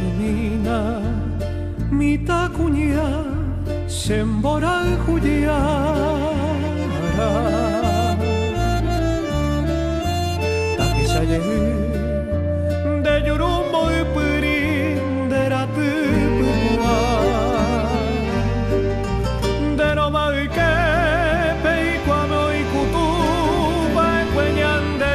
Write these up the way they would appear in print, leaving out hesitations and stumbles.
mina mitä kunia sembora hudiara tapi saya de yurumo ipurin de ratu bua de no mai que pei quando ikutu ba kwenyan de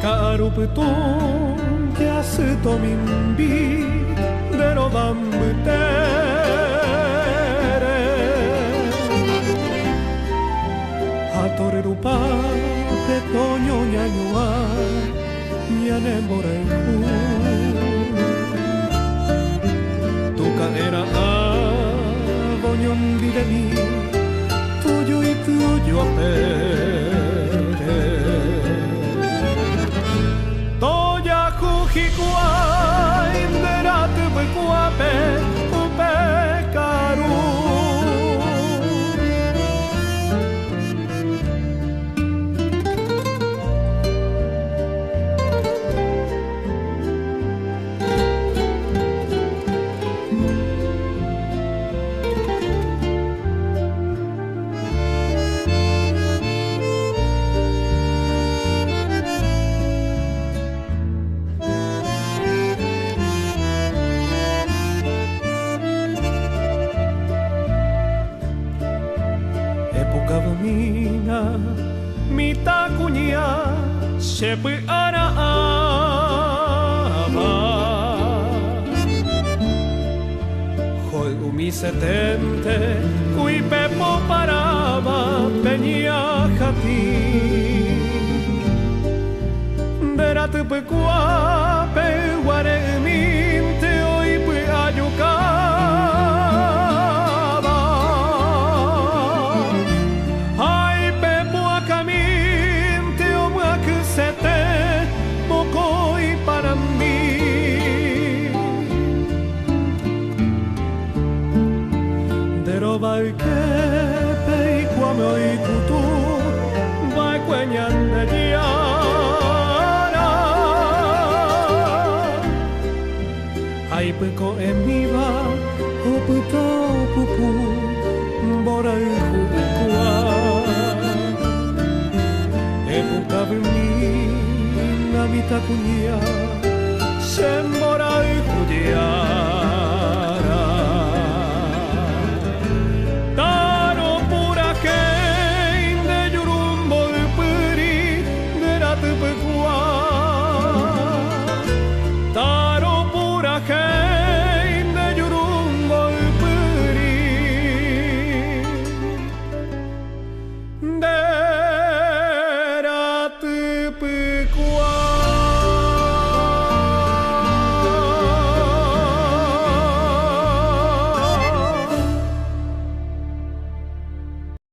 Karuputung kiasu to mimbi dero bambutere hatore rupa te toño ñañoa ñane morenku tuka era boñon de mi tuyo y tuyo Hikuai nderatu bekuape upekaru Kavamina mitä kunia sepi ana ava hoi umisetente kui pepo parava peña hati deratu pekua pe ware minte oi pu ayuka vai que pei quame oi kutu vai kwenyan de diara ai peko emiva o puto pupu bora hukua e pukavni na mita kunia sembora hudia